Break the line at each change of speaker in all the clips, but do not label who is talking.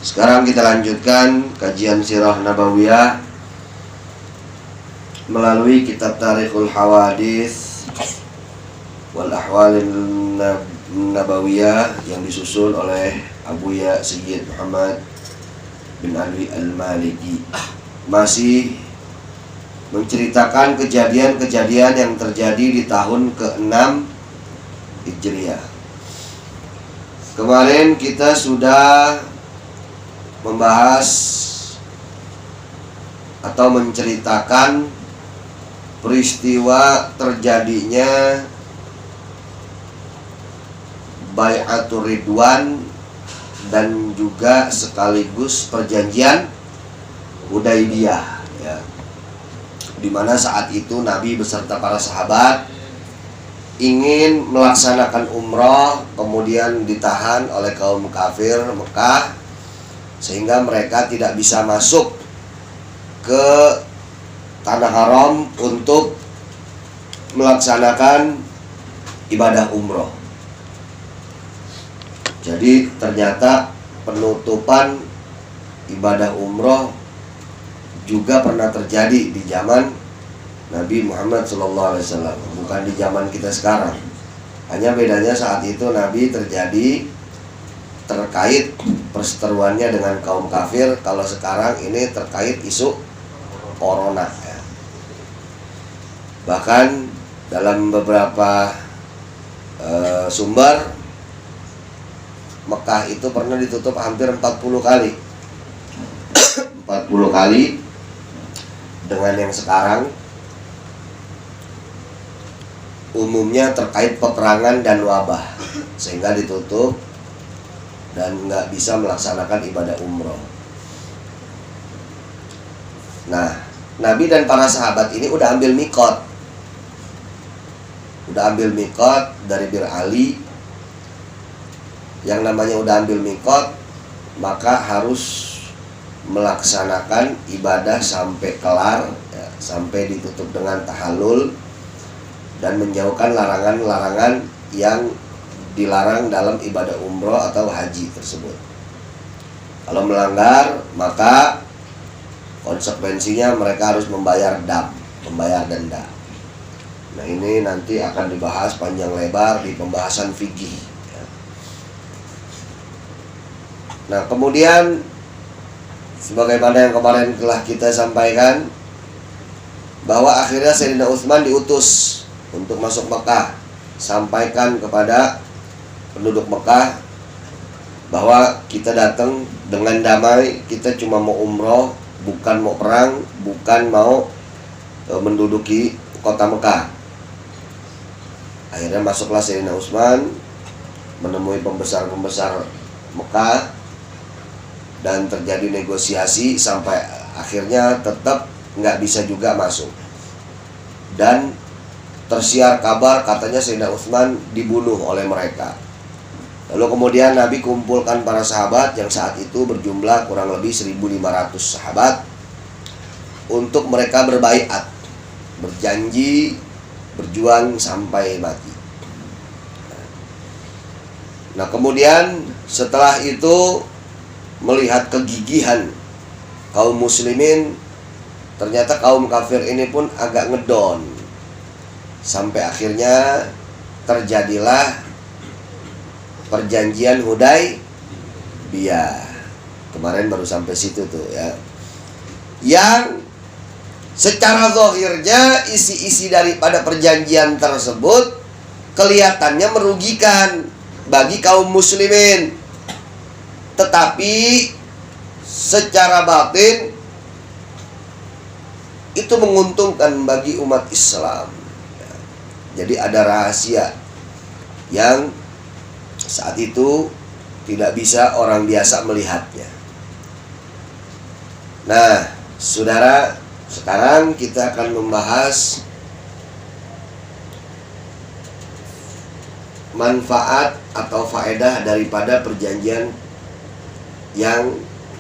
Sekarang kita lanjutkan kajian Sirah Nabawiyah melalui kitab Tarikhul Hawadits wal Ahwalin Nabawiyah yang disusun oleh Abuya Sayyid Muhammad bin Ali Al-Maliki. Masih menceritakan kejadian-kejadian yang terjadi di tahun ke-6 Hijriah. Kemarin kita sudah membahas atau menceritakan peristiwa terjadinya Bai'atur Ridwan dan juga sekaligus perjanjian Hudaybiyah, ya. Di mana saat itu Nabi beserta para sahabat ingin melaksanakan umroh, kemudian ditahan oleh kaum kafir Mekah sehingga mereka tidak bisa masuk ke tanah haram untuk melaksanakan ibadah umroh. Jadi ternyata penutupan ibadah umroh juga pernah terjadi di zaman Nabi Muhammad SAW, bukan di zaman kita sekarang. Hanya bedanya saat itu Nabi terjadi terkait perseteruannya dengan kaum kafir. Kalau sekarang ini terkait isu corona, ya. Bahkan dalam beberapa sumber, Mekah itu pernah ditutup hampir 40 kali 40 kali dengan yang sekarang umumnya terkait peperangan dan wabah, sehingga ditutup dan nggak bisa melaksanakan ibadah umroh. Nah, Nabi dan para sahabat ini udah ambil mikot dari Bir Ali. Yang namanya udah ambil mikot, maka harus melaksanakan ibadah sampai kelar, ya, sampai ditutup dengan tahallul dan menjauhkan larangan-larangan yang dilarang dalam ibadah umroh atau haji tersebut. Kalau melanggar, maka konsekuensinya mereka harus membayar denda. Nah, ini nanti akan dibahas panjang lebar di pembahasan fikih, ya. Nah, kemudian sebagaimana yang kemarin telah kita sampaikan, bahwa akhirnya Sayyidina Utsman diutus untuk masuk Mekah. Sampaikan kepada penduduk Mekah bahwa kita datang dengan damai, kita cuma mau umroh, bukan mau perang, bukan mau menduduki kota Mekah. Akhirnya masuklah Sayyidina Utsman menemui pembesar-pembesar Mekah dan terjadi negosiasi sampai akhirnya tetap nggak bisa juga masuk. Dan tersiar kabar katanya Sayyidina Utsman dibunuh oleh mereka. Lalu kemudian Nabi kumpulkan para sahabat yang saat itu berjumlah kurang lebih 1.500 sahabat untuk mereka berbaiat, berjanji berjuang sampai mati. Nah, kemudian setelah itu melihat kegigihan kaum muslimin, ternyata kaum kafir ini pun agak ngedon. Sampai akhirnya terjadilah perjanjian Hudaybiyah. Kemarin baru sampai situ tuh, ya. Yang secara zahirnya isi-isi daripada perjanjian tersebut kelihatannya merugikan bagi kaum muslimin, tetapi secara batin itu menguntungkan bagi umat Islam. Jadi ada rahasia yang saat itu tidak bisa orang biasa melihatnya. Nah, saudara, sekarang kita akan membahas manfaat atau faedah daripada perjanjian yang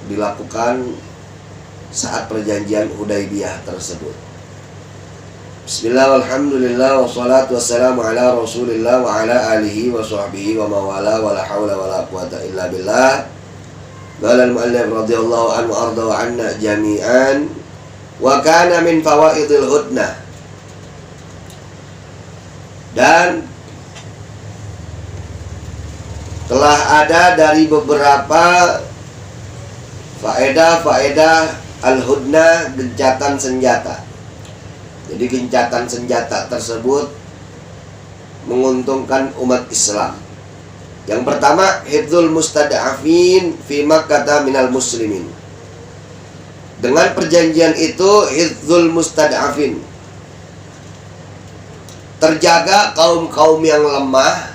dilakukan saat perjanjian Hudaybiyah tersebut. Bismillah, walhamdulillah, wassalatu wassalamu ala rasulillah wa ala alihi wa sahbihi wa mawala wa la hawla wa la quwata illa billah. Qala al-mu'allif radhiyallahu anhu arda wa anna jami'an wa kana min fawaidil hudnah. Dan telah ada dari beberapa faedah-faedah al-hudnah, gencatan senjata. Jadi gencatan senjata tersebut menguntungkan umat Islam. Yang pertama, hifdzul mustad'afin fi Makkah minal muslimin. Dengan perjanjian itu, hifdzul mustad'afin, terjaga kaum-kaum yang lemah,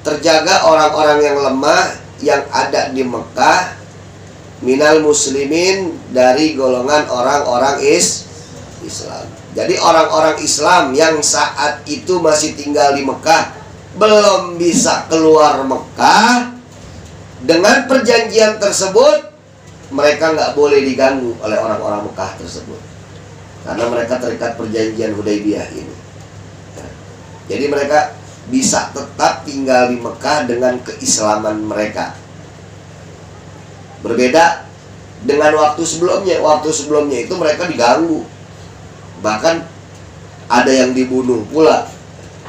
terjaga orang-orang yang lemah yang ada di Mekah minal muslimin, dari golongan orang-orang Islam. Jadi orang-orang Islam yang saat itu masih tinggal di Mekah, belum bisa keluar Mekah, dengan perjanjian tersebut mereka nggak boleh diganggu oleh orang-orang Mekah tersebut, karena mereka terikat perjanjian Hudaybiyah ini. Jadi mereka bisa tetap tinggal di Mekah dengan keislaman mereka. Berbeda dengan waktu sebelumnya. Waktu sebelumnya itu mereka diganggu, bahkan ada yang dibunuh pula.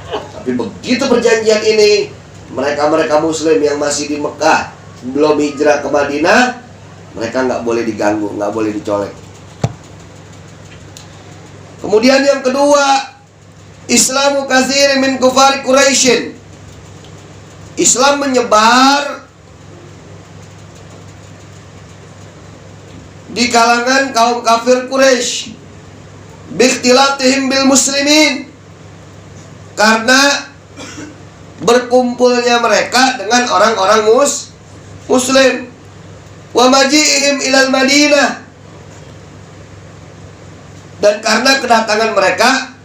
Tapi begitu perjanjian ini, mereka-mereka muslim yang masih di Mekah, belum hijrah ke Madinah, mereka nggak boleh diganggu, nggak boleh dicolek. Kemudian yang kedua, Islamu katsir min kufar Quraisy. Islam menyebar di kalangan kaum kafir Quraisy biikhtilatihim bil muslimin, karena berkumpulnya mereka dengan orang-orang muslim, wa maji'ihim ilal Madinah, dan karena kedatangan mereka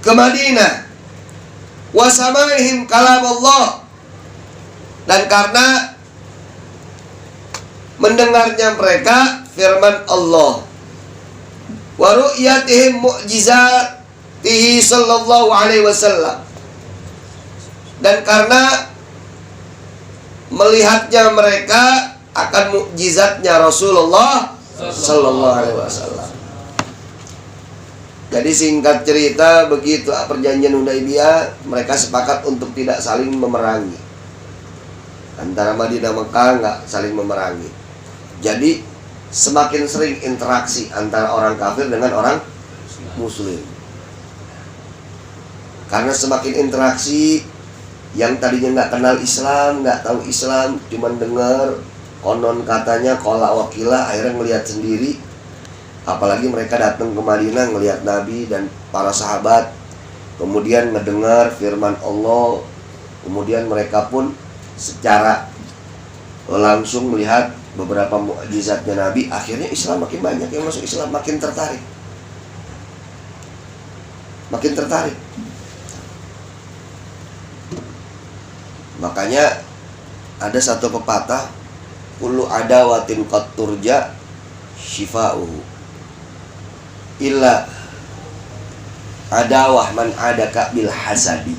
ke Madinah, wa samaihim kalam Allah, dan karena mendengarnya mereka firman Allah, wa ru'yatihim mu'jizatihi sallallahu alaihi wasallam, dan karena melihatnya mereka akan mukjizatnya Rasulullah sallallahu alaihi wasallam. Jadi singkat cerita, begitu perjanjian Hudaybiyah, mereka sepakat untuk tidak saling memerangi. Antara Madinah Mekah nggak saling memerangi. Jadi semakin sering interaksi antara orang kafir dengan orang muslim. Karena semakin interaksi, yang tadinya nggak kenal Islam, nggak tahu Islam, cuman dengar konon katanya qala wakilah, akhirnya melihat sendiri. Apalagi mereka datang ke Madinah ngelihat Nabi dan para sahabat, kemudian mendengar firman Allah, kemudian mereka pun secara langsung melihat beberapa mukjizatnya Nabi. Akhirnya Islam makin banyak yang masuk Islam, makin tertarik. Makanya ada satu pepatah, kullu adawatin qad turja syifa'uhu illa adawah man adaka bil hasadi.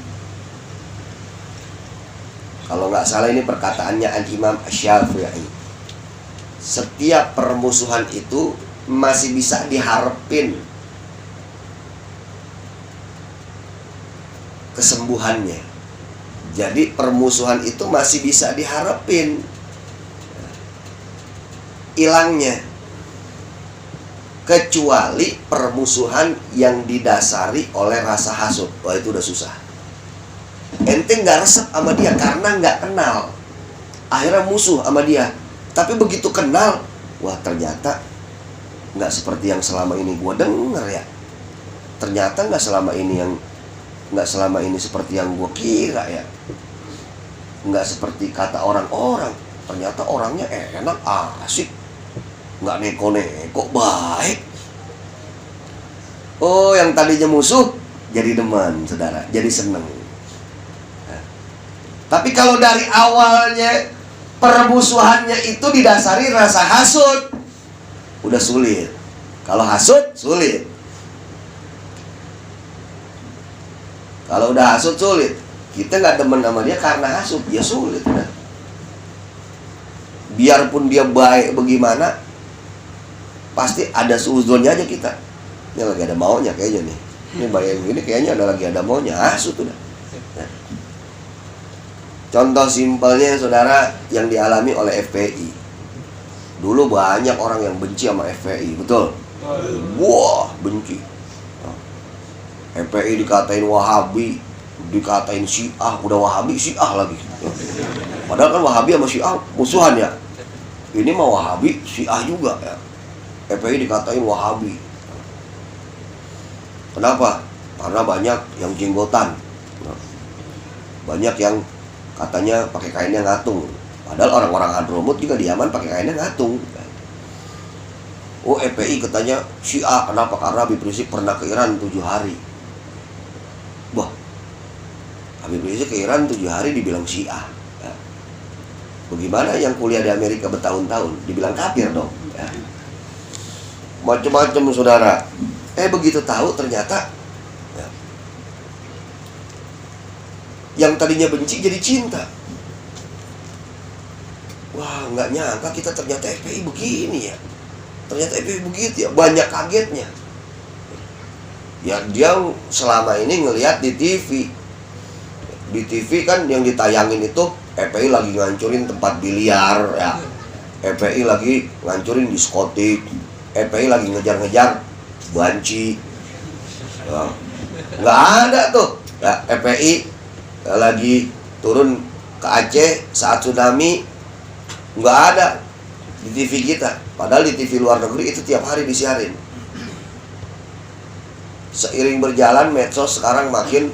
Kalau nggak salah ini perkataannya Al-Imam Asy-Syafi'i. Setiap permusuhan itu masih bisa diharapin kesembuhannya. Jadi permusuhan itu masih bisa diharapin hilangnya, kecuali permusuhan yang didasari oleh rasa hasud. Wah, itu udah susah. Ente nggak resep sama dia karena nggak kenal, akhirnya musuh sama dia. Tapi begitu kenal, wah ternyata nggak seperti yang selama ini gue denger ya. Ternyata nggak selama ini seperti yang gue kira ya. Nggak seperti kata orang-orang. Ternyata orangnya enak, asik, nggak neko-neko, baik. Oh, yang tadinya musuh jadi deman, saudara, jadi seneng. Nah, tapi kalau dari awalnya permusuhannya itu didasari rasa hasud, udah sulit. Kalau hasud sulit. Kalau udah hasud sulit. Kita nggak demen sama dia karena hasud, ya sulit. Nah, biarpun dia baik bagaimana, pasti ada suudzonnya aja kita. Ini lagi ada maunya kayaknya nih. Ini bayang gini kayaknya lagi ada maunya. Hasut udah. Nah. Contoh simpelnya saudara yang dialami oleh FPI. Dulu banyak orang yang benci sama FPI, betul? Wah, benci. FPI dikatain Wahabi, dikatain Syiah, udah Wahabi Syiah lagi. Padahal kan Wahabi sama Syiah musuhan ya. Ini mah Wahabi Syiah juga ya. FPI dikatain Wahabi. Kenapa? Karena banyak yang jenggotan, banyak yang katanya pakai kainnya ngatung. Padahal orang-orang Hadramut juga di Yaman pakai kainnya ngatung. Oh, FPI katanya Syiah. Kenapa? Karena Habib Rizik pernah ke Iran 7 hari. Wah, Habib Rizik ke Iran 7 hari dibilang Syiah ya. Bagaimana yang kuliah di Amerika bertahun-tahun dibilang kafir dong ya. Macam-macam saudara. Begitu tahu ternyata ya, yang tadinya benci jadi cinta. Wah, nggak nyangka kita ternyata FPI begini ya. Ternyata FPI begitu ya. Banyak kagetnya. Ya, dia selama ini ngelihat di TV. Di TV kan yang ditayangin itu FPI lagi ngancurin tempat biliar ya. FPI lagi ngancurin diskotik. FPI lagi ngejar-ngejar banci ya. Nggak ada tuh ya, FPI lagi turun ke Aceh saat tsunami, nggak ada di TV kita. Padahal di TV luar negeri itu tiap hari disiarin. Seiring berjalan medsos sekarang makin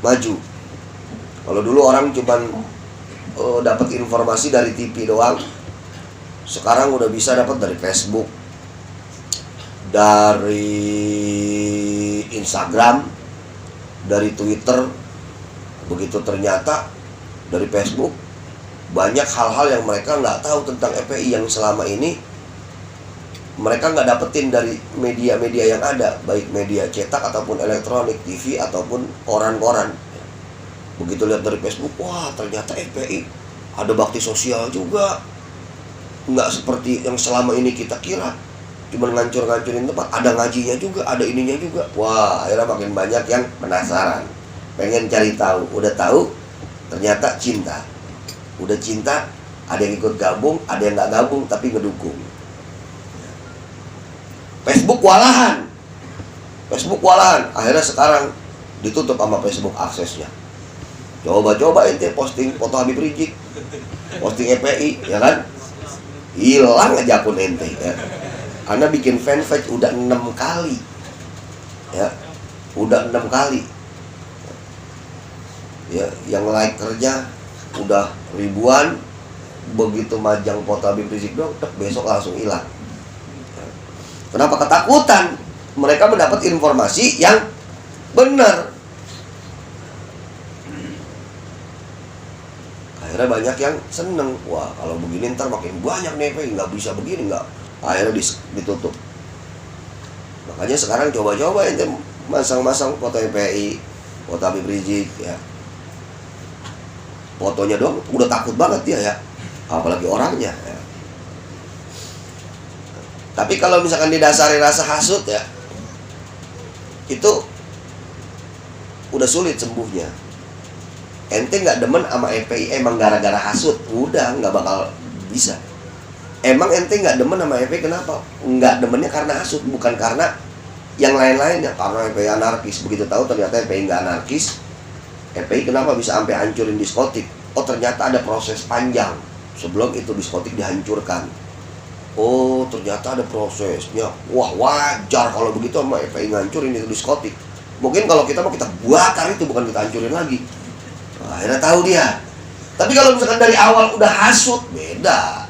maju. Kalau dulu orang cuman dapat informasi dari TV doang, sekarang udah bisa dapat dari Facebook, dari Instagram, dari Twitter. Begitu ternyata dari Facebook banyak hal-hal yang mereka nggak tahu tentang FPI yang selama ini mereka nggak dapetin dari media-media yang ada, baik media cetak ataupun elektronik, TV ataupun koran-koran. Begitu lihat dari Facebook, wah ternyata FPI ada bakti sosial juga, nggak seperti yang selama ini kita kira cuma ngancur-ngancurin tempat. Ada ngajinya juga, ada ininya juga. Wah, akhirnya makin banyak yang penasaran, pengen cari tahu. Udah tahu, ternyata cinta. Udah cinta, ada yang ikut gabung, ada yang nggak gabung tapi ngedukung. Facebook walahan. Akhirnya sekarang ditutup sama Facebook aksesnya. Coba-coba ente posting foto Habib Rizik, posting FPI, ya kan? Hilang aja akun ente ya. Anda bikin fanpage udah 6 kali ya, udah 6 kali ya, yang like kerja udah ribuan. Begitu majang foto Habib Rizik dong, besok langsung hilang. Kenapa? Ketakutan mereka mendapat informasi yang benar. Akhirnya banyak yang seneng. Wah, kalau begini ntar makin banyak nih, nggak bisa begini, nggak. Akhirnya ditutup. Makanya sekarang coba-coba ente masang-masang foto FPI, foto Habib Rizik ya. Fotonya doang udah takut banget dia ya, apalagi orangnya ya. Tapi kalau misalkan didasari rasa hasut ya, itu udah sulit sembuhnya. Ente nggak demen sama FPI emang gara-gara hasut, udah nggak bakal bisa. Emang ente nggak demen sama FPI kenapa? Nggak demennya karena hasut, bukan karena yang lain-lainnya. Karena FPI anarkis. Begitu tahu ternyata FPI nggak anarkis, FPI kenapa bisa sampai hancurin diskotik? Oh, ternyata ada proses panjang sebelum itu diskotik dihancurkan. Oh, ternyata ada prosesnya. Wah, wajar kalau begitu sama FPI ngancurin itu diskotik. Mungkin kalau kita mau kita bakar itu, bukan kita hancurin lagi. Nah, akhirnya tahu dia. Tapi kalau misalkan dari awal udah hasut, beda.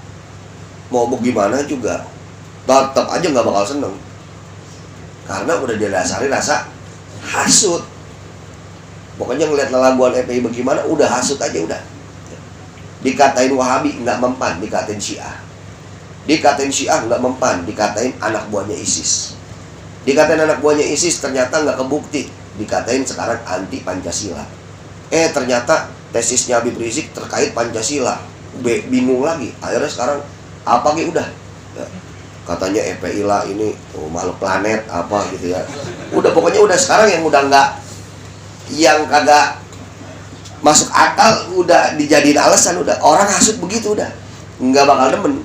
Mau bagaimana juga, tetap aja nggak bakal seneng. Karena udah didasari rasa hasut. Pokoknya ngeliat laguan FPI bagaimana, udah hasut aja udah. Dikatain Wahabi nggak mempan, dikatain Syiah. Dikatain Syiah nggak mempan, dikatain anak buahnya ISIS. Dikatain anak buahnya ISIS ternyata nggak kebukti, dikatain sekarang anti Pancasila. Ternyata tesisnya Habib Rizik terkait Pancasila. bingung lagi. Akhirnya sekarang apa gitu udah ya, katanya FPI lah ini makhluk planet apa gitu ya. Udah pokoknya udah sekarang yang udah nggak, yang kagak masuk akal udah dijadiin alasan, udah orang hasut begitu udah nggak bakal demen.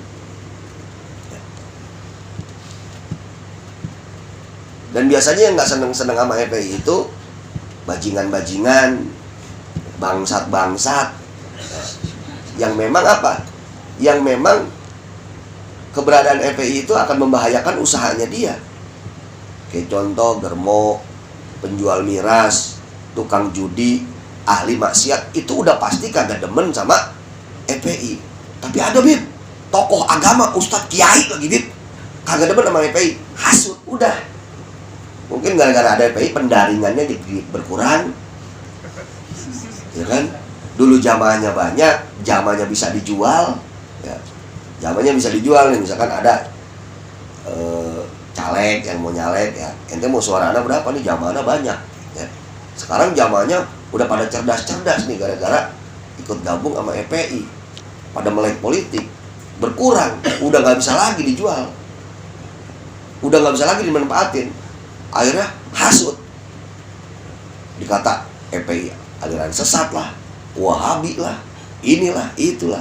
Dan biasanya yang nggak seneng-seneng sama FPI itu bajingan-bajingan, bangsat-bangsat, yang memang apa? Yang memang keberadaan FPI itu akan membahayakan usahanya dia. Kayak contoh germo, penjual miras, tukang judi, ahli maksiat, itu udah pasti kagak demen sama FPI. Tapi ada Bib, tokoh agama, ustadz, kiai lagi Bib, kagak demen sama FPI, hasut, udah. Mungkin gara-gara ada FPI pendaringannya berkurang, ya kan? Dulu jamaahnya banyak, jamaahnya bisa dijual, ya. Jamaahnya bisa dijual nih, misalkan ada caleg yang mau nyalek, ya. Ente mau suara anak berapa nih, jamaahnya banyak, ya. Sekarang jamaahnya udah pada cerdas-cerdas nih gara-gara ikut gabung sama FPI, pada melek politik, berkurang, udah nggak bisa lagi dijual, udah nggak bisa lagi dimanfaatin. Akhirnya hasut, dikata FPI aliran sesat lah, Wahabi lah, inilah itulah.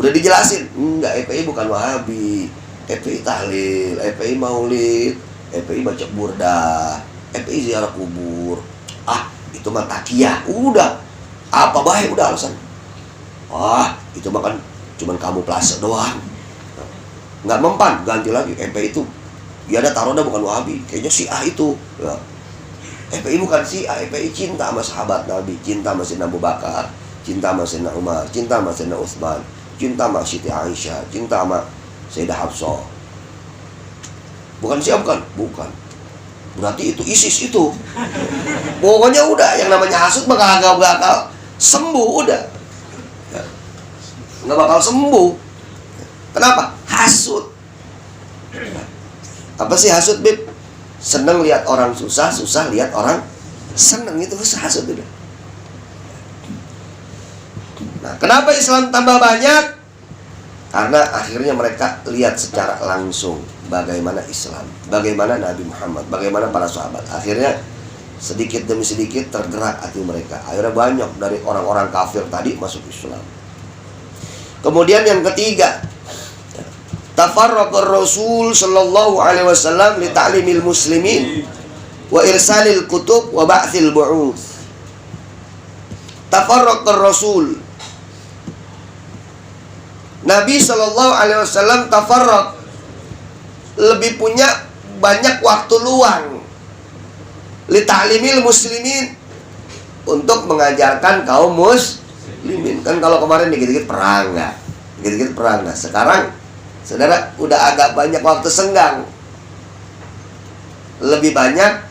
Udah dijelasin, enggak, FPI bukan Wahabi, FPI tahlil, FPI maulid, FPI baca burdah, FPI ziarah kubur. Ah, itu mah takiyah. Udah, apa baik udah alasan. Itu mah kan cuman kamu plase doang. Nggak mempan, ganti lagi FPI itu. Dia ada taruh bukan Wahabi, kayaknya Syiah itu. Ya. FPI bukan Syiah, FPI cinta sama sahabat Nabi, cinta sama Sayyidina Abu Bakar, cinta sama Sayyidina Umar, cinta sama Sayyidina Utsman, cinta sama Siti Aisyah, cinta sama Sayyidah Hafsah. Bukan Syiah, bukan. Berarti itu ISIS itu. Pokoknya udah, yang namanya hasut mah kagak bakal sembuh udah. Ya. Nggak bakal sembuh. Kenapa? Hasut. Apa sih hasut, Bib? Seneng lihat orang susah, susah lihat orang seneng, itu hasut udah. Nah, kenapa Islam tambah banyak? Karena akhirnya mereka lihat secara langsung bagaimana Islam, bagaimana Nabi Muhammad, bagaimana para sahabat. Akhirnya sedikit demi sedikit tergerak hati mereka. Akhirnya banyak dari orang-orang kafir tadi masuk Islam. Kemudian yang ketiga, tafarraqar Rasul sallallahu alaihi wasallam li ta'limil muslimin wa irsalil kutub wa ba'thil bu'uts. Tafarraqar Rasul, Nabi sallallahu alaihi wasallam tafarraq, lebih punya banyak waktu luang, li ta'limil muslimin, untuk mengajarkan kaum muslimin. Kan kalau kemarin dikit-dikit perang enggak? Dikit-dikit perang. Nah, sekarang saudara udah agak banyak waktu senggang, lebih banyak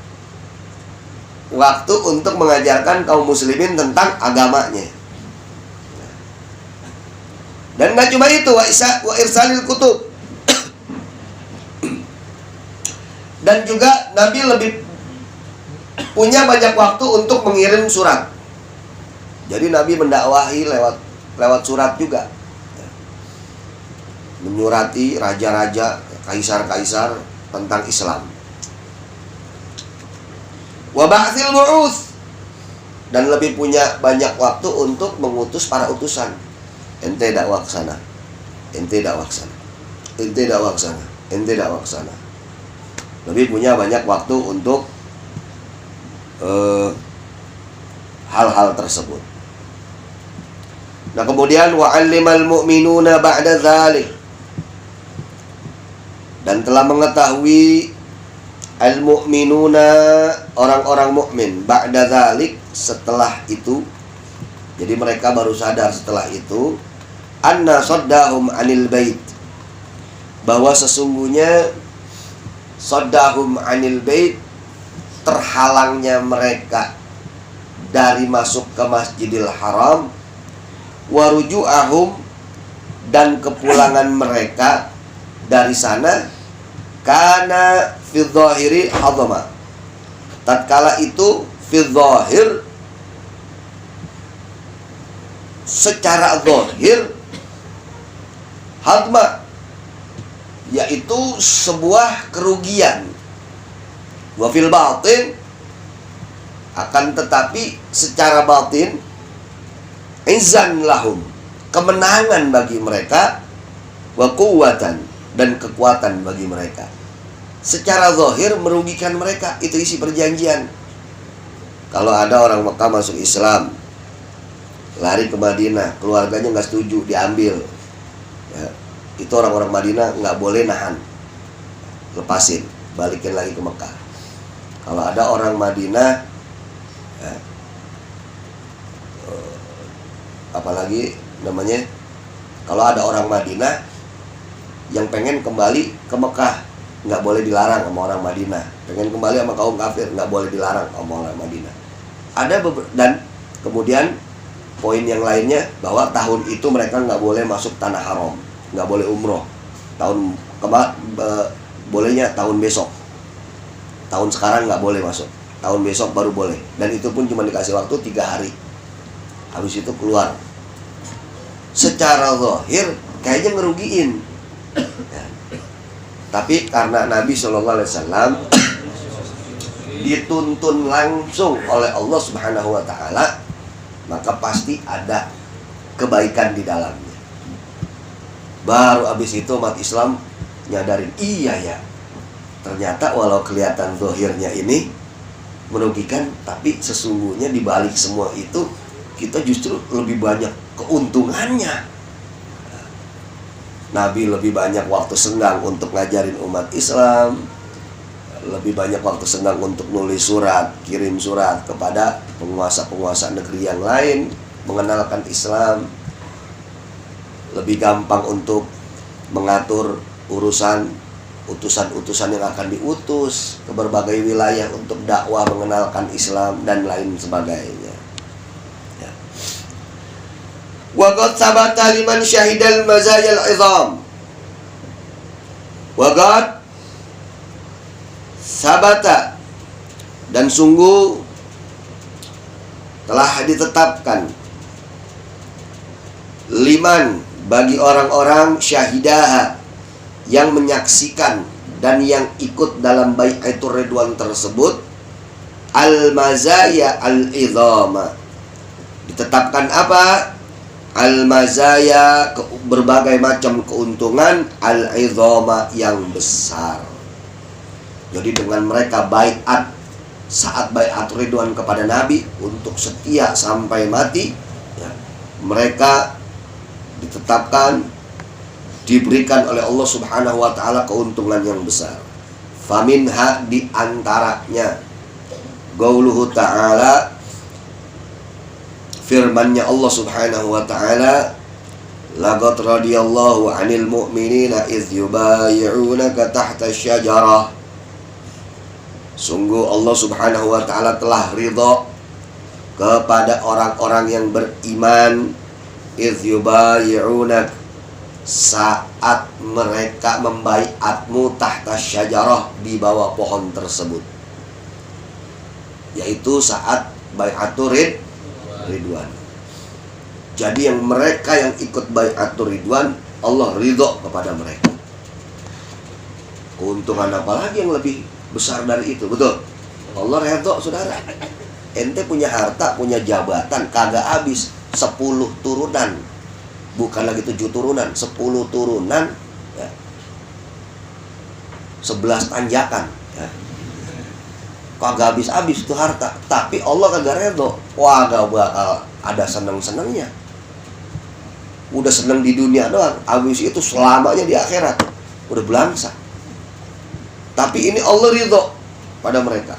waktu untuk mengajarkan kaum muslimin tentang agamanya. Dan nggak cuma itu, wa irsalil kutub. Dan juga Nabi lebih punya banyak waktu untuk mengirim surat. Jadi Nabi mendakwahi lewat surat juga, menyurati raja-raja, kaisar-kaisar tentang Islam. Wa ba'thil bu'uts, dan lebih punya banyak waktu untuk mengutus para utusan. Ente dakwah ke sana, ente dakwah ke sana, ente dakwah ke sana, ente dakwah ke sana. Lebih punya banyak waktu untuk hal-hal tersebut. Nah, kemudian wa'allimal mu'minuna ba'da dzalik, dan telah mengetahui al-mu'minuna, orang-orang mukmin, ba'da dzalik, setelah itu. Jadi mereka baru sadar setelah itu, anna saddahum anil bait, bahwa sesungguhnya saddahum anil bait, terhalangnya mereka dari masuk ke Masjidil Haram, waruju'ahum, dan kepulangan mereka dari sana, kana fi dhahiri hadama, tatkala itu fi dhahir secara zahir hadma, yaitu sebuah kerugian. Wa fil batin, akan tetapi secara batin izan lahum, kemenangan bagi mereka, wa quwwatan, dan kekuatan bagi mereka. Secara zahir merugikan mereka, itu isi perjanjian. Kalau ada orang Mekah masuk Islam, lari ke Madinah, keluarganya nggak setuju, diambil ya, itu orang-orang Madinah nggak boleh nahan, lepasin, balikin lagi ke Mekah. Kalau ada orang Madinah ya, apalagi namanya, kalau ada orang Madinah yang pengen kembali ke Mekah, nggak boleh dilarang sama orang Madinah. Pengen kembali sama kaum kafir, nggak boleh dilarang sama orang Madinah. Dan kemudian poin yang lainnya, bahwa tahun itu mereka nggak boleh masuk tanah haram, nggak boleh umroh. Bolehnya tahun besok. Tahun sekarang nggak boleh masuk, tahun besok baru boleh. Dan itu pun cuma dikasih waktu 3 hari. Habis itu keluar. Secara zahir kayaknya ngerugiin ya. Tapi karena Nabi SAW dituntun langsung oleh Allah Subhanahu wa Ta'ala, maka pasti ada kebaikan di dalamnya. Baru habis itu umat Islam nyadarin, iya ya, ternyata walau kelihatan zahirnya ini merugikan, tapi sesungguhnya di balik semua itu kita justru lebih banyak keuntungannya. Nabi lebih banyak waktu senggang untuk ngajarin umat Islam, lebih banyak waktu senggang untuk nulis surat, kirim surat kepada penguasa-penguasa negeri yang lain, mengenalkan Islam. Lebih gampang untuk mengatur urusan utusan-utusan yang akan diutus ke berbagai wilayah untuk dakwah, mengenalkan Islam dan lain sebagainya. Ya. Wa qad sabata liman syahidal mazayal izam. Wa qad sabata, dan sungguh telah ditetapkan, liman, bagi orang-orang syahidah yang menyaksikan dan yang ikut dalam bai'atur ridwan tersebut, al-mazaya al-idhama. Ditetapkan apa? Al-mazaya, berbagai macam keuntungan, al-idhama, yang besar. Jadi dengan mereka bai'at, saat bai'atur ridwan kepada Nabi untuk setia sampai mati ya, mereka ditetapkan, diberikan oleh Allah Subhanahu wa Ta'ala keuntungan yang besar. Faminha, di antaranya qauluhu ta'ala, firman-Nya Allah Subhanahu wa Ta'ala, laqad radiyallahu 'anil mu'minina idz yubayyi'unaka tahta asy-syajarah. Sungguh Allah Subhanahu wa Ta'ala telah ridha kepada orang-orang yang beriman, idz yubayyi'unak, saat mereka membaiatmu tahta syajarah, di bawah pohon tersebut, yaitu saat bai'atur ridwan. Jadi yang mereka yang ikut bai'atur ridwan, Allah ridho kepada mereka. Keuntungan apa lagi yang lebih besar dari itu? Betul, Allah ridho, saudara. Ente punya harta, punya jabatan, kagak habis 10 turunan, bukan lagi 7 turunan, 10 turunan ya, 11 tanjakan ya. Kagak habis-habis itu harta, tapi Allah kagak redo. Wah, gak bakal ada seneng-senengnya. Udah seneng di dunia doang, habis itu selamanya di akhirat udah belangsa. Tapi ini Allah ridho pada mereka.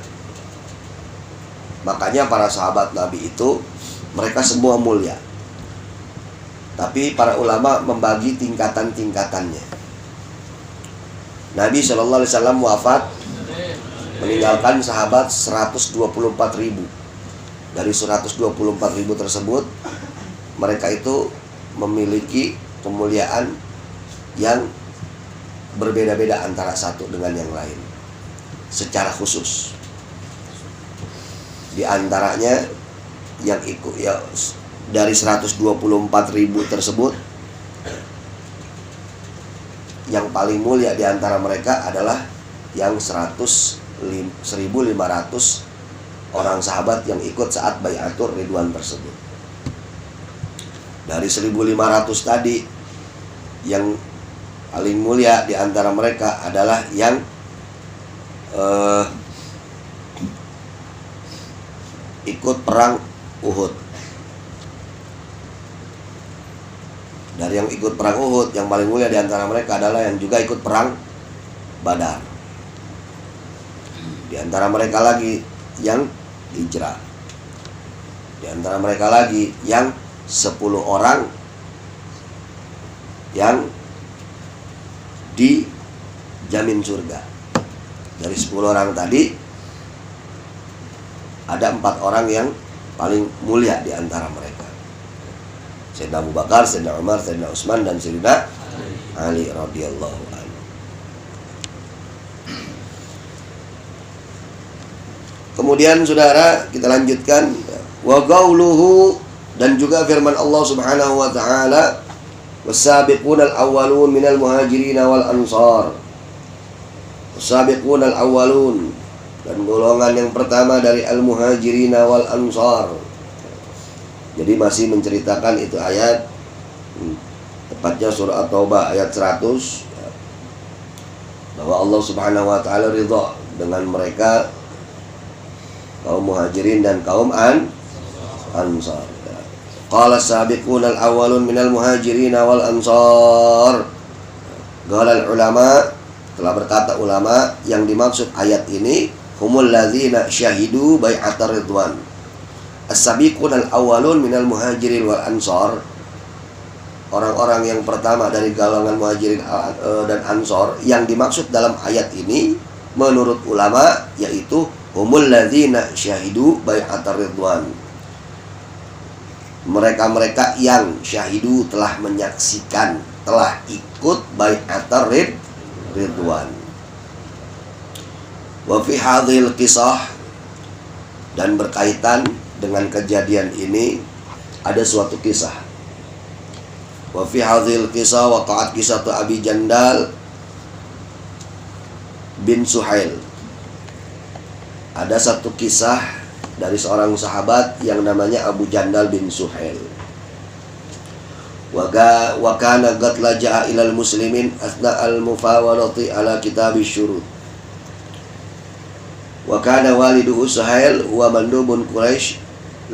Makanya para sahabat Nabi itu mereka semua mulia. Tapi para ulama membagi tingkatan-tingkatannya. Nabi SAW wafat, meninggalkan sahabat 124.000. Dari 124.000 tersebut, mereka itu memiliki kemuliaan yang berbeda-beda antara satu dengan yang lain secara khusus. Di antaranya yang ikut ya, dari 124.000 tersebut, yang paling mulia di antara mereka adalah yang 1.500 orang sahabat yang ikut saat Bai'atur Ridwan tersebut. Dari 1.500 tadi, yang paling mulia di antara mereka adalah yang ikut perang Uhud. Dari yang ikut perang Uhud, yang paling mulia di antara mereka adalah yang juga ikut perang Badar. Di antara mereka lagi yang hijrah. Di antara mereka lagi yang 10 orang yang dijamin surga. Dari 10 orang tadi, ada 4 orang yang paling mulia di antara mereka. Sayyidina Abu Bakar, Sayyidina Umar, Sayyidina Utsman, dan Sayyidina Ali radhiyallahu anhu. Kemudian saudara, kita lanjutkan, wa qauluhu, dan juga firman Allah Subhanahu wa taala, was-sabiqunal awwalun minal muhajirin wal ansar. Was-sabiqunal awwalun, dan golongan yang pertama dari al-muhajirin wal ansar. Jadi masih menceritakan itu ayat, tepatnya surah At-Taubah ayat 100, bahwa Allah Subhanahu wa taala ridha dengan mereka, kaum muhajirin dan kaum ansar. Qala as-sabiqunal awwalun minal muhajirin wal ansar. Qala ulama, telah berkata ulama, yang dimaksud ayat ini humul ladzina syahidu bai'atar ridwan. As-sabiqunal awwalun minal muhajirin wal ansar, orang-orang yang pertama dari golongan muhajirin dan ansor, yang dimaksud dalam ayat ini menurut ulama yaitu humul ladzina syahidu bai'atar ridwan. Mereka-mereka yang syahidu, telah menyaksikan, telah ikut bai'atar ridwan. Wa fi hadhil qisah, dan berkaitan dengan kejadian ini ada suatu kisah. Wa fi hadhil qisah waqa'at qisatu Abi Jandal bin Suhail. Ada satu kisah dari seorang sahabat yang namanya Abu Jandal bin Suhail. Wa kana qad laja'a ilal muslimin asna al-mufawadati ala kitab syurut. Wa kana waliduhu Suhail huwa mandubun Quraisy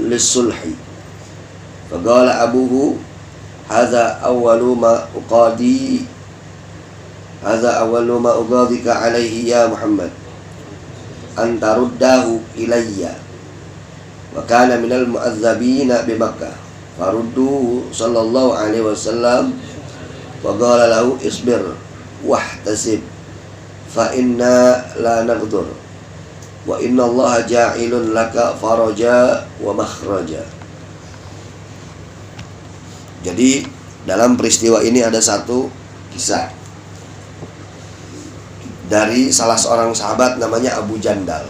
lis-sulhi. Faqala abuhu, hadza awwalu ma uqadika alaihi ya Muhammad, antaruddahu ilayya. Wa kana minal mu'adzabina bi Makkah, farudduhu sallallahu alaihi wasallam wa qala lahu isbir wahtasib fa inna la naqdur wa inna Allah ja'ilun laka faraja wa makhraja. Jadi dalam peristiwa ini ada satu kisah dari salah seorang sahabat namanya Abu Jandal.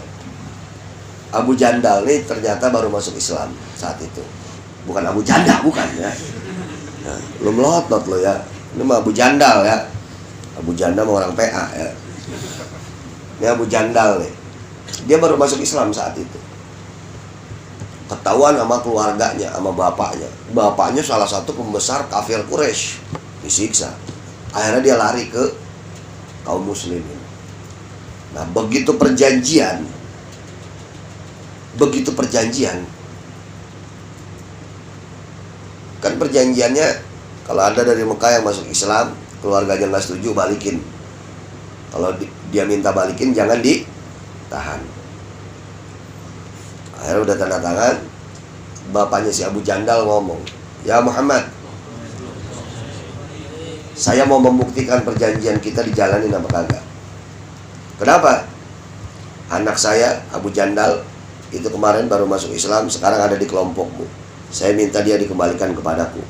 Abu Jandal ini ternyata baru masuk Islam saat itu. Bukan Abu Janda, bukan ya. Nah, lu melotot lo ya. Ini mah Abu Jandal ya. Abu Janda mah orang PA ya. Ini Abu Jandal nih. Dia baru masuk Islam saat itu. Ketahuan sama keluarganya, sama bapaknya. Bapaknya salah satu pembesar kafir Quraisy, disiksa. Akhirnya dia lari ke kaum muslimin. Nah, begitu perjanjian, kan perjanjiannya, kalau ada dari Mekah yang masuk Islam, keluarganya nggak setuju, balikin. Kalau dia minta balikin, jangan ditahan. Akhirnya udah tanda tangan, bapaknya si Abu Jandal ngomong, ya Muhammad, saya mau membuktikan perjanjian kita dijalanin apa kagak. Kenapa? Anak saya Abu Jandal itu kemarin baru masuk Islam, sekarang ada di kelompokmu. Saya minta dia dikembalikan kepadaku.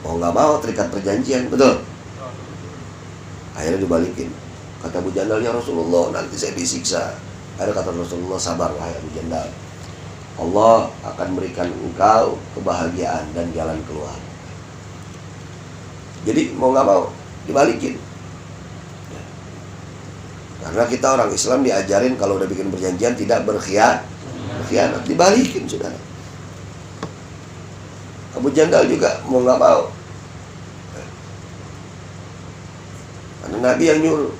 Mau nggak mau terikat perjanjian, betul? Akhirnya dibalikin. Kata Abu Jandal, ya Rasulullah, nanti saya disiksa. Ada kata Rasulullah, sabar wahai Abu Jandal. Allah akan berikan engkau kebahagiaan dan jalan keluar. Jadi mau nggak mau dibalikin. Karena kita orang Islam diajarin kalau udah bikin perjanjian tidak berkhianat, dibalikin saudara. Abu Jandal juga mau nggak mau, karena Nabi yang nyuruh.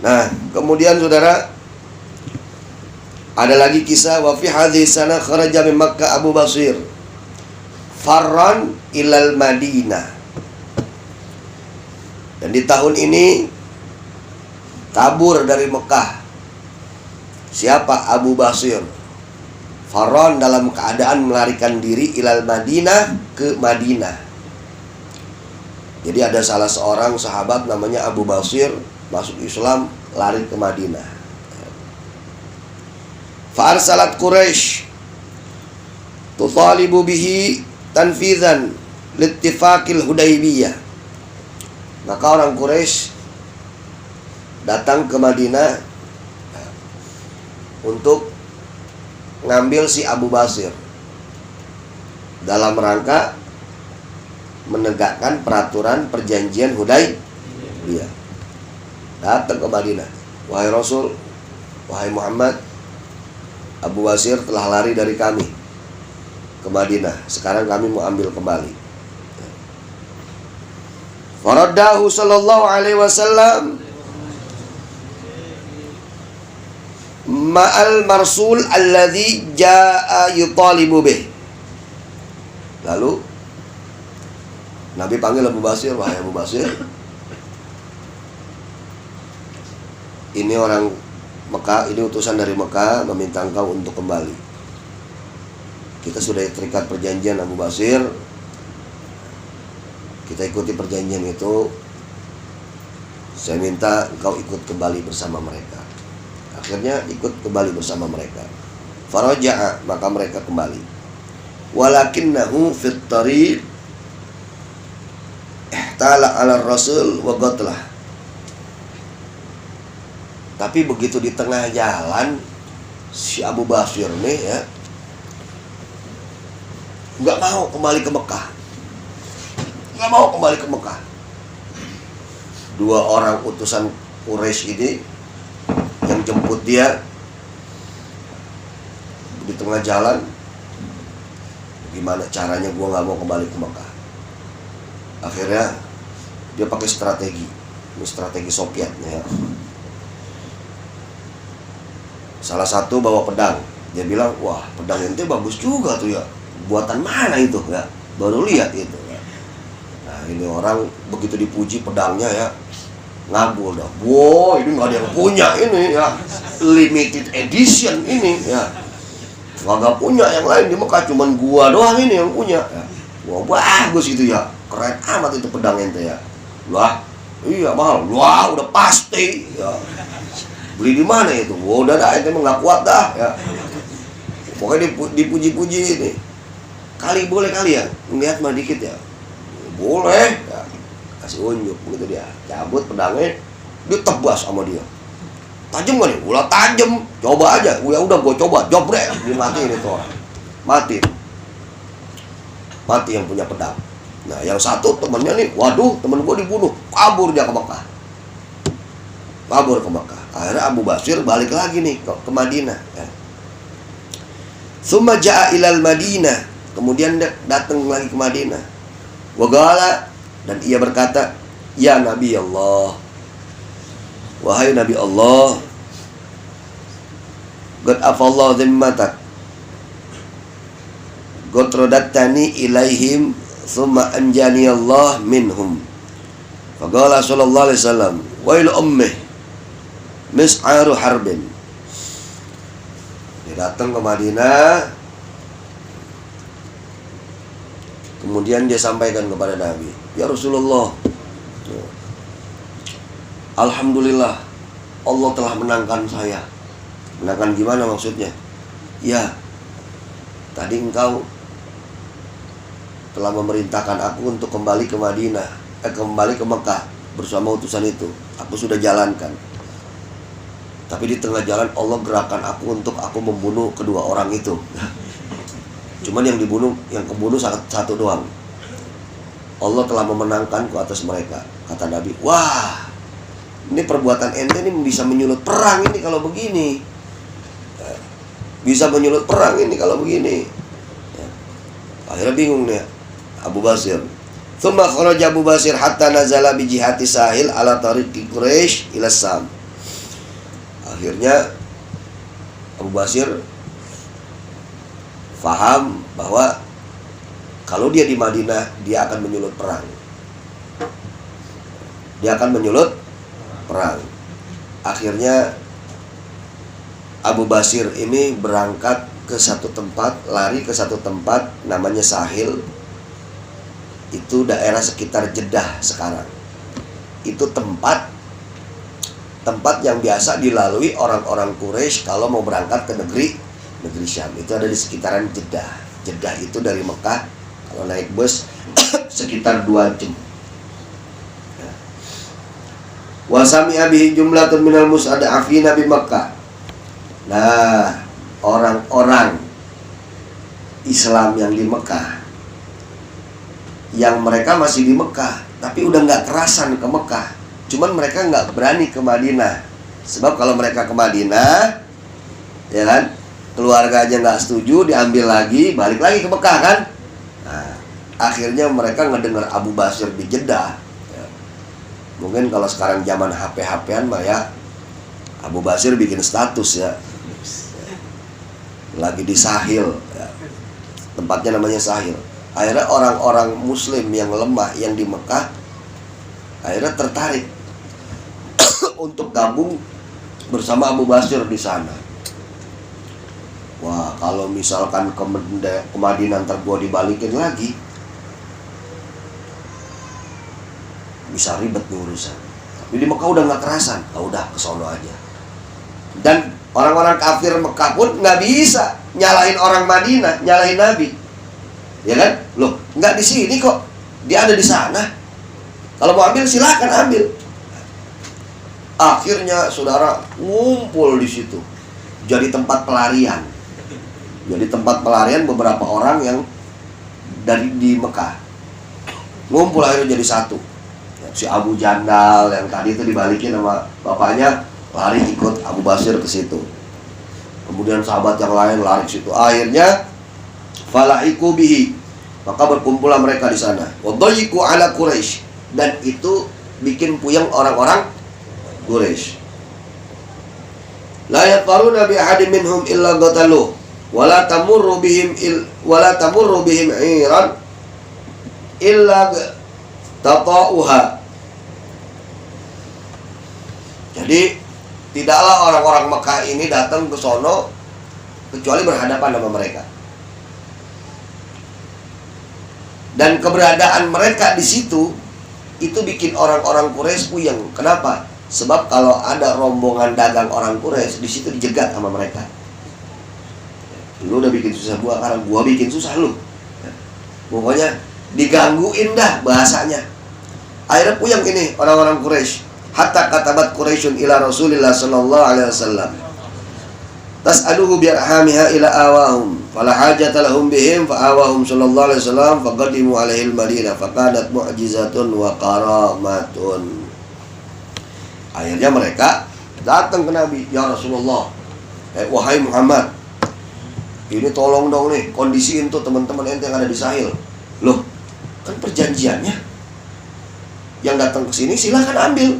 Nah, kemudian saudara, ada lagi kisah wa fi hadhihi sana kharaja min Makkah Abu Basir farran ilal Madinah. Dan di tahun ini kabur dari Mekah. Siapa? Abu Basir. Farran dalam keadaan melarikan diri ilal Madinah, ke Madinah. Jadi ada salah seorang sahabat namanya Abu Basir masuk Islam, lari ke Madinah. Fa'arsalat Quraisy tutalibu bihi tanfizan littifaqil Hudaybiyah. Maka orang Quraisy datang ke Madinah untuk ngambil si Abu Basir dalam rangka menegakkan peraturan perjanjian Hudaybiyah. Datang ke Madinah, wahai Rasul, wahai Muhammad, Abu Basir telah lari dari kami ke Madinah. Sekarang kami mau ambil kembali. Faraddahu sallallahu alaihi wasallam ma'al marsul alladhi ja'a yutalibu bih. Lalu Nabi panggil Abu Basir, wahai Abu Basir, ini orang Mekah, ini utusan dari Mekah meminta engkau untuk kembali. Kita sudah terikat perjanjian Abu Basir, kita ikuti perjanjian itu. Saya minta engkau ikut kembali bersama mereka. Akhirnya ikut kembali bersama mereka. Faraja'a, maka mereka kembali. Walakinnahu fit tariq ihtala 'ala Rasul wa qatlah. Tapi begitu di tengah jalan, si Abu Basir nih ya nggak mau kembali ke Mekah. Nggak mau kembali ke Mekah. Dua orang utusan Quraisy ini yang jemput dia di tengah jalan, gimana caranya gua nggak mau kembali ke Mekah. Akhirnya dia pakai strategi, ini strategi Soviet ya. Salah satu bawa pedang. Dia bilang, wah pedang ente bagus juga tuh ya. Buatan mana itu ya? Baru lihat itu ya. Nah ini orang begitu dipuji pedangnya ya, ngabul dah. Wow, ini nggak ada yang punya ini ya. Limited edition ini ya. Nggak punya yang lain di Mekah, cuman gua doang ini yang punya ya. Wah bagus itu ya. Keren amat itu pedang ente ya. Lah, iya mahal. Wah udah pasti ya. Beli di mana itu? Oh, udah dah, itu nggak kuat dah ya. Pokoknya dipuji-puji ini. Kali boleh kali ya, ngeliat mah dikit ya. Boleh ya. Kasih unjuk begitu dia. Cabut pedangnya, ditebas sama dia. Tajam gak nih? Ulah tajam. Coba aja. Ya udah gua coba, jobrek. Dimatiin itu orang. Mati. Mati yang punya pedang. Nah, yang satu temennya nih, waduh, temen gua dibunuh. Kabur dia ke Mekah. Kabur ke Mekah. Akhirnya Abu Basir balik lagi nih ke Madinah ya. Tsumma ja'a ilal Madinah, kemudian datang lagi ke Madinah. Wa qala, dan ia berkata, ya Nabi Allah, wahai Nabi Allah, qad afallahu dhimmatak, qad radattani ilaihim tsumma anjani Allah minhum. Faqala sallallahu alaihi wasallam, wail ummih mis'aru harbin. Dia datang ke Madinah, kemudian dia sampaikan kepada Nabi, ya Rasulullah, alhamdulillah Allah telah menangkan saya. Menangkan gimana maksudnya? Ya, tadi engkau telah memerintahkan aku untuk kembali ke Madinah, kembali ke Mekah bersama utusan itu. Aku sudah jalankan. Tapi di tengah jalan Allah gerakan aku untuk aku membunuh kedua orang itu. Cuman yang kebunuh satu doang. Allah telah memenangkanku atas mereka. Kata Nabi, wah, ini perbuatan ente ini bisa menyulut perang ini kalau begini. Bisa menyulut perang ini kalau begini. Akhirnya bingung nih Abu Basir. Tsumma kharaja Abu Basir hatta nazala bi jihati sahil ala tariqi Quraisy ila Sam. Akhirnya Abu Basir faham bahwa kalau dia di Madinah, dia akan menyulut perang. Dia akan menyulut perang. Akhirnya Abu Basir ini berangkat ke satu tempat, lari ke satu tempat namanya Sahil. Itu daerah sekitar Jeddah sekarang. Itu tempat yang biasa dilalui orang-orang Quraisy kalau mau berangkat ke negeri Syam. Itu ada di sekitaran Jeddah. Jeddah itu dari Mekah kalau naik bus sekitar 2 jam. Wa sami'a bihi jumlatun minal mus'adafina bi Makkah. Nah, orang-orang Islam yang di Mekah, yang mereka masih di Mekah, tapi udah nggak kerasan ke Mekah. Cuman mereka nggak berani ke Madinah. Sebab kalau mereka ke Madinah, ya kan, keluarga aja nggak setuju, diambil lagi, balik lagi ke Mekah kan. Nah, akhirnya mereka ngedengar Abu Basir di Jeddah. Ya. Mungkin kalau sekarang zaman HP-HPan mah ya, Abu Basir bikin status ya. Lagi di Sahil ya. Tempatnya namanya Sahil. Akhirnya orang-orang Muslim yang lemah yang di Mekah akhirnya tertarik untuk gabung bersama Abu Basir di sana. Wah, kalau misalkan ke Madinah ntar gua dibalikin lagi, bisa ribet nih urusan. Tapi di Mekah udah nggak kerasan, udah ke sono aja. Dan orang-orang kafir Mekah pun nggak bisa nyalahin orang Madinah, nyalahin Nabi, ya kan? Loh, nggak di sini kok, dia ada di sana. Kalau mau ambil silakan ambil. Akhirnya saudara ngumpul di situ, jadi tempat pelarian. Jadi tempat pelarian beberapa orang yang di Mekah. Ngumpul akhirnya jadi satu. Si Abu Jandal yang tadi itu dibalikin sama bapaknya, lari ikut Abu Basir ke situ. Kemudian sahabat yang lain lari ke situ. Akhirnya falaiku bihi, maka berkumpullah mereka di sana. Wadayyiku ala Quraisy, dan itu bikin puyeng orang-orang Quraisy. La yaqaruna bi ahadin minhum illa qataluh wala tamurru bihim iran illa tata'uha. Jadi tidaklah orang-orang Mekah ini datang ke sono kecuali berhadapan sama mereka. Dan keberadaan mereka di situ itu bikin orang-orang Quraisy puyeng. Kenapa? Sebab kalau ada rombongan dagang orang Quraisy di situ dijegat sama mereka. Lu udah bikin susah gua, karena gua bikin susah lu. Pokoknya digangguin dah bahasanya. Akhirnya puyeng ini orang-orang Quraisy. Hatta katabat Quraisyun ila Rasulillah sallallahu alaihi wasallam. Tas'aluhu biarhamiha ila awahum. Fala hajata lahum bihim fa awahum sallallahu alaihi wasallam faqadimu alaihi al-Madinah faqadat mu'jizatun wa karamatun. Akhirnya mereka datang ke Nabi, ya Rasulullah, wahai Muhammad, ini tolong dong nih, kondisiin tuh teman-teman ente yang ada di Sahil. Loh, kan perjanjiannya, yang datang ke sini silakan ambil,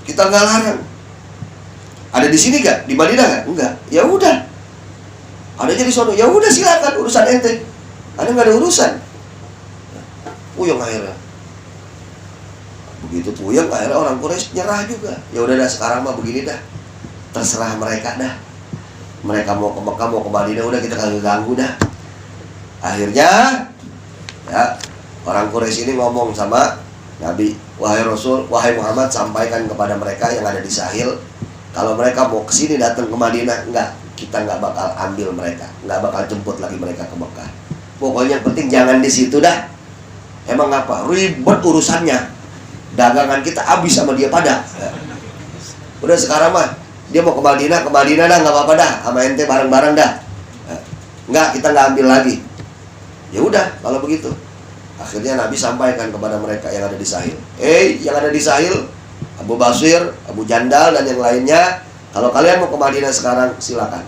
kita nggak larang. Ada di sini gak? Di Madinah gak? Enggak. Ya udah, adanya di sono. Ya udah silakan, urusan ente. Ada nggak ada urusan? Puyeng akhirnya. Begitu puyeng akhirnya orang Quraisy nyerah juga. Ya udah dah, sekarang mah begini dah, terserah mereka dah. Mereka mau ke Mekah, mau ke Madinah, udah kita kagak ganggu dah. Akhirnya ya orang Quraisy ini ngomong sama Nabi, wahai Rasul, wahai Muhammad, sampaikan kepada mereka yang ada di Sahil, kalau mereka mau kesini datang ke Madinah, kita nggak bakal ambil mereka, nggak bakal jemput lagi mereka ke Mekah. Pokoknya yang penting jangan di situ dah. Emang apa? Ribet urusannya. Dagangan kita habis sama dia pada. Ya. Udah sekarang mah dia mau ke Madinah dah, nggak apa-apa dah, sama ente bareng-bareng dah. Nggak, kita nggak ambil lagi. Ya udah, kalau begitu. Akhirnya Nabi sampaikan kepada mereka yang ada di Sahil. Yang ada di Sahil, Abu Basir, Abu Jandal, dan yang lainnya, kalau kalian mau ke Madinah sekarang, silakan.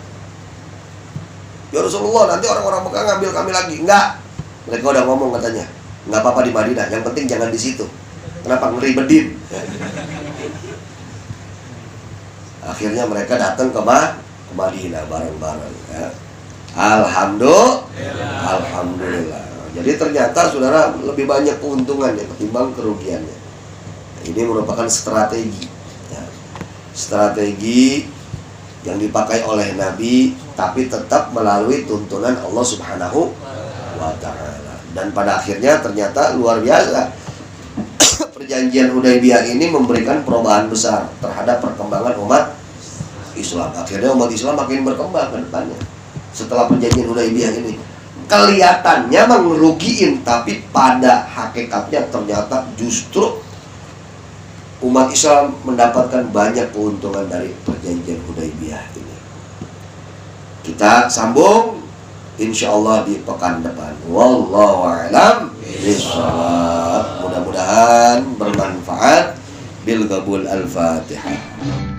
Ya Rasulullah, nanti orang-orang Mekah ngambil kami lagi. Enggak. Mereka udah ngomong katanya, nggak apa-apa di Madinah, yang penting jangan di situ. Kenapa ngeribetin? Akhirnya mereka datang ke Madinah bareng-bareng. Ya. Alhamdulillah. Jadi ternyata saudara lebih banyak keuntungannya ketimbang kerugiannya. Ini merupakan strategi, ya. Strategi yang dipakai oleh Nabi, tapi tetap melalui tuntunan Allah Subhanahu wa Ta'ala. Dan pada akhirnya ternyata luar biasa. Perjanjian Hudaybiyah ini memberikan perubahan besar terhadap perkembangan umat Islam. Akhirnya umat Islam makin berkembang ke depannya. Setelah perjanjian Hudaybiyah ini, kelihatannya merugiin, tapi pada hakikatnya ternyata justru umat Islam mendapatkan banyak keuntungan dari perjanjian Hudaybiyah ini. Kita sambung insyaallah di pekan depan. Wallahu a'lam bishawab. Mudah-mudahan bermanfaat. Bil qabul al-Fatihah.